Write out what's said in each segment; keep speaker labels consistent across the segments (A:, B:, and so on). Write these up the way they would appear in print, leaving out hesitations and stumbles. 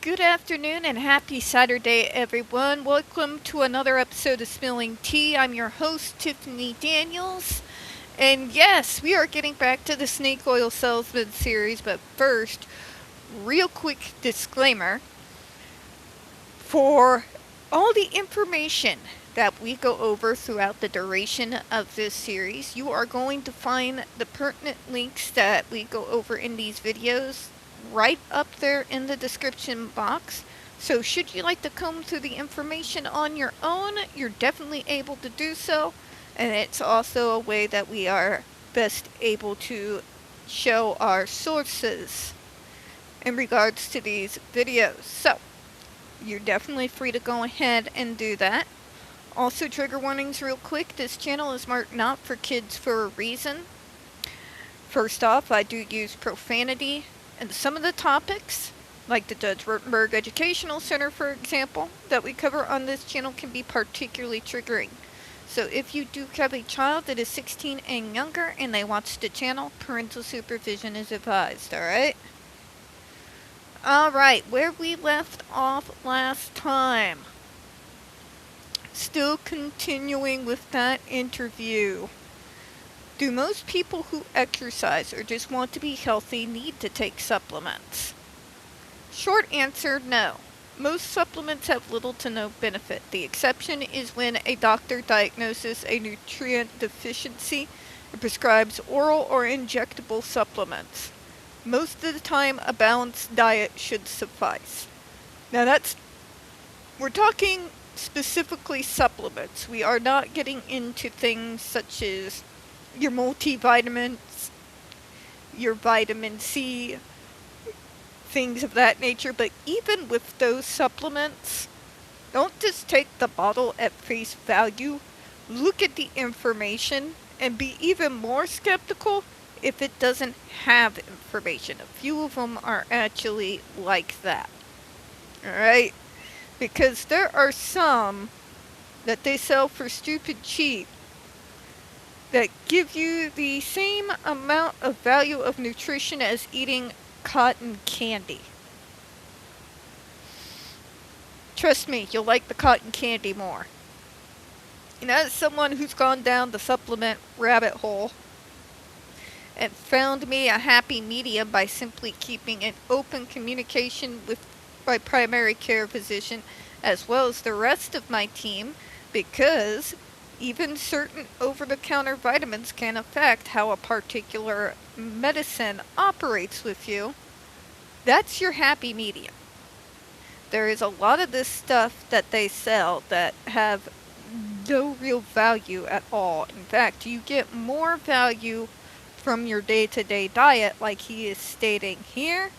A: Good afternoon and happy Saturday, everyone. Welcome to another episode of Spilling Tea. I'm your host, Tiffany Daniels. And yes, we are getting back to the Snake Oil Salesman series, but first, real quick disclaimer. For all the information that we go over throughout the duration of this series, you are going to find the pertinent links that we go over in these videos right up there in the description box. So should you like to comb through the information on your own, you're definitely able to do so. And it's also a way that we are best able to show our sources in regards to these videos. So you're definitely free to go ahead and do that. Also, trigger warnings real quick. This channel is marked not for kids for a reason. First off, I do use profanity. And some of the topics, like the Judge Rotenberg Educational Center, for example, that we cover on this channel can be particularly triggering. So if you do have a child that is 16 and younger and they watch the channel, parental supervision is advised, alright? Alright, where we left off last time. Still continuing with that interview. Do most people who exercise or just want to be healthy need to take supplements? Short answer, no. Most supplements have little to no benefit. The exception is when a doctor diagnoses a nutrient deficiency and prescribes oral or injectable supplements. Most of the time, a balanced diet should suffice. Now we're talking specifically supplements. We are not getting into things such as your multivitamins, your vitamin C, things of that nature. But even with those supplements, don't just take the bottle at face value. Look at the information and be even more skeptical if it doesn't have information. A few of them are actually like that. Alright? Because there are some that they sell for stupid cheap that give you the same amount of value of nutrition as eating cotton candy. Trust me, you'll like the cotton candy more. And as someone who's gone down the supplement rabbit hole and found me a happy medium by simply keeping an open communication with my primary care physician as well as the rest of my team, because even certain over-the-counter vitamins can affect how a particular medicine operates with you. That's your happy medium. There is a lot of this stuff that they sell that have no real value at all. In fact, you get more value from your day-to-day diet, like he is stating here,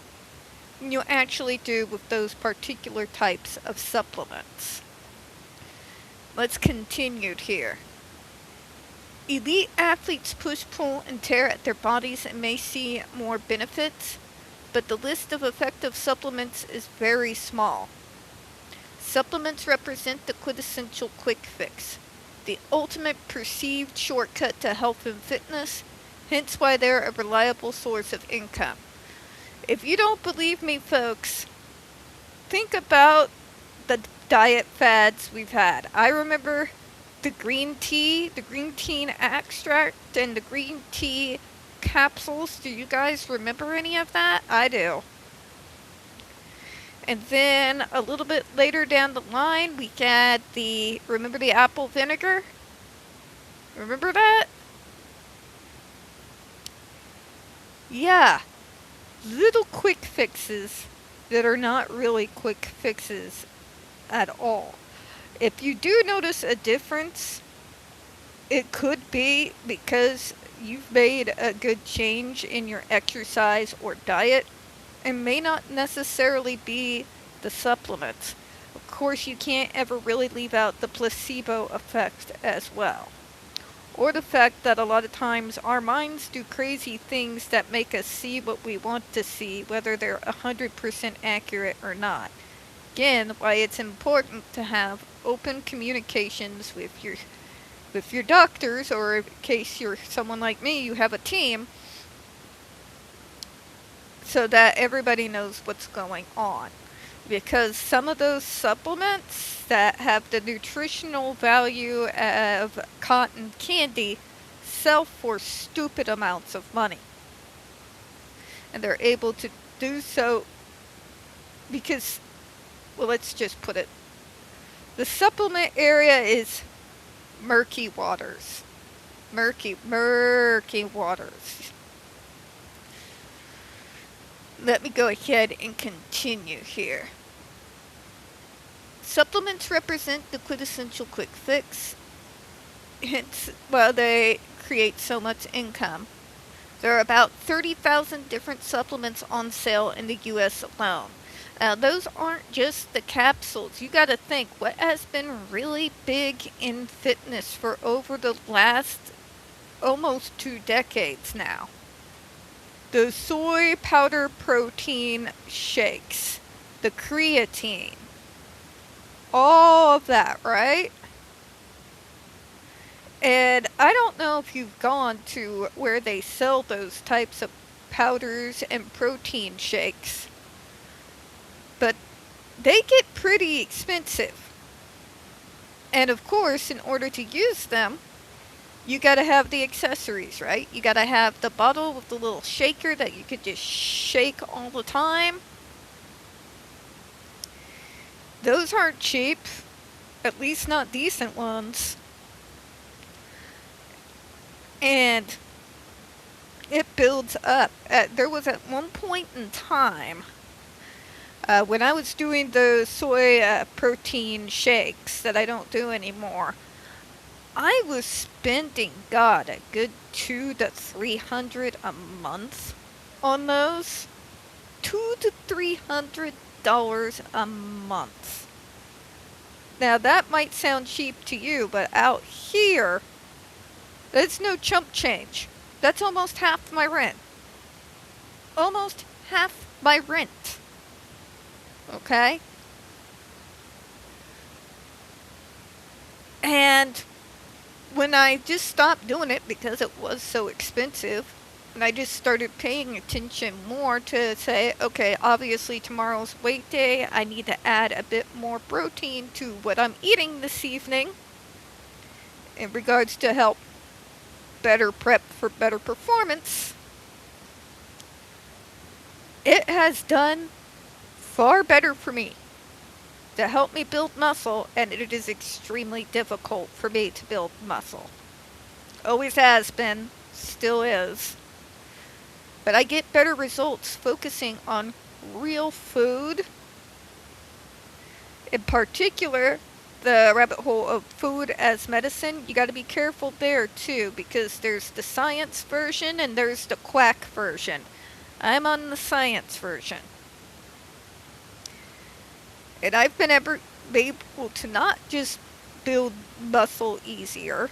A: than you actually do with those particular types of supplements. Let's continue here. Elite athletes push, pull, and tear at their bodies and may see more benefits, but the list of effective supplements is very small. Supplements represent the quintessential quick fix, the ultimate perceived shortcut to health and fitness, hence why they're a reliable source of income. If you don't believe me, folks, think about the diet fads we've had. I remember the green tea extract, and the green tea capsules. Do you guys remember any of that? I do. And then a little bit later down the line, we had remember the apple vinegar? Remember that? Yeah. Little quick fixes that are not really quick fixes at all. If you do notice a difference, it could be because you've made a good change in your exercise or diet, and may not necessarily be the supplements. Of course, you can't ever really leave out the placebo effect as well. Or the fact that a lot of times our minds do crazy things that make us see what we want to see, whether they're 100% accurate or not. Again, why it's important to have open communications with your doctors, or in case you're someone like me, you have a team, so that everybody knows what's going on. because some of those supplements that have the nutritional value of cotton candy sell for stupid amounts of money. And they're able to do so because, well, let's just put it, the supplement area is murky waters. Murky waters. Let me go ahead and continue here. Supplements represent the quintessential quick fix, hence why they create so much income. There are about 30,000 different supplements on sale in the US alone. Now, those aren't just the capsules. You gotta think, what has been really big in fitness for over the last almost 2 decades now? The soy powder protein shakes, the creatine, all of that, right? And I don't know if you've gone to where they sell those types of powders and protein shakes, but they get pretty expensive. And of course, in order to use them, you gotta have the accessories, right? You gotta have the bottle with the little shaker that you could just shake all the time. Those aren't cheap, at least not decent ones. And it builds up. There was at one point in time, when I was doing the soy protein shakes that I don't do anymore, I was spending, God, a good $200 to $300 a month on those. $200 to $300 a month. Now that might sound cheap to you, but out here, that's no chump change. That's almost half my rent. Almost half my rent. Okay? And when I just stopped doing it because it was so expensive, and I just started paying attention more to say, okay, obviously tomorrow's weight day, I need to add a bit more protein to what I'm eating this evening in regards to help better prep for better performance. It has done far better for me to help me build muscle, and it is extremely difficult for me to build muscle. Always has been, still is. But I get better results focusing on real food. In particular, the rabbit hole of food as medicine. You got to be careful there too, because there's the science version and there's the quack version. I'm on the science version. And I've been able to not just build muscle easier,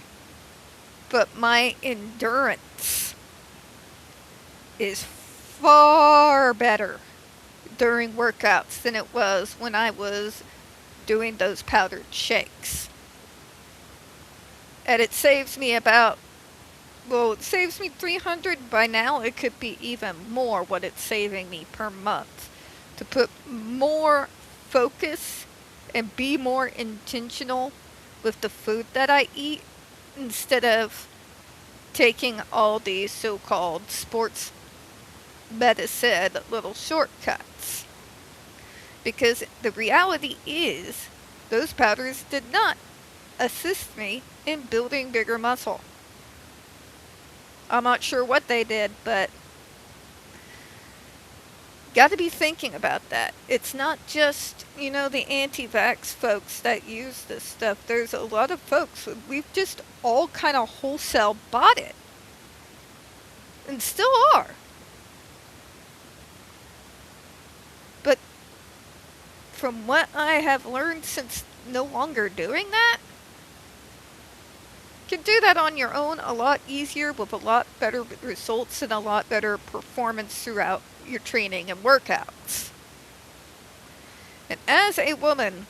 A: but my endurance is far better during workouts than it was when I was doing those powdered shakes. And it saves me about, well, it saves me $300. By now it could be even more what it's saving me per month to put more focus and be more intentional with the food that I eat instead of taking all these so-called sports medicine little shortcuts. Because the reality is, those powders did not assist me in building bigger muscle. I'm not sure what they did, but got to be thinking about that. It's not just, the anti-vax folks that use this stuff. There's a lot of folks, we've just all kind of wholesale bought it. And still are. But from what I have learned since no longer doing that, you can do that on your own a lot easier with a lot better results and a lot better performance throughout your training and workouts. And as a woman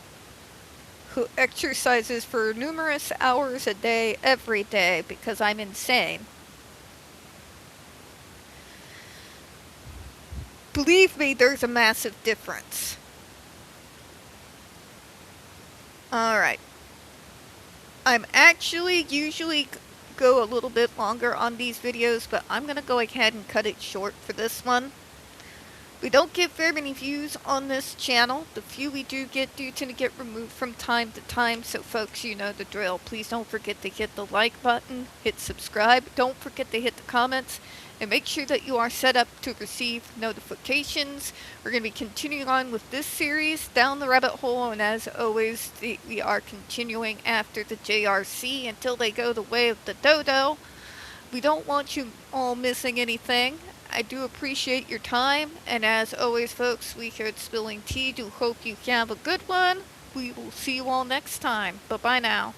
A: who exercises for numerous hours a day, every day, because I'm insane, believe me, there's a massive difference. Alright. I'm actually usually go a little bit longer on these videos, but I'm going to go ahead and cut it short for this one. We don't get very many views on this channel. The few we do get do tend to get removed from time to time, so folks, you know the drill. Please don't forget to hit the like button, hit subscribe, don't forget to hit the comments, and make sure that you are set up to receive notifications. We're going to be continuing on with this series, Down the Rabbit Hole, and as always, we are continuing after the JRC until they go the way of the dodo. We don't want you all missing anything. I do appreciate your time, and as always, folks, we here at Spilling Tea do hope you have a good one. We will see you all next time. Bye-bye now.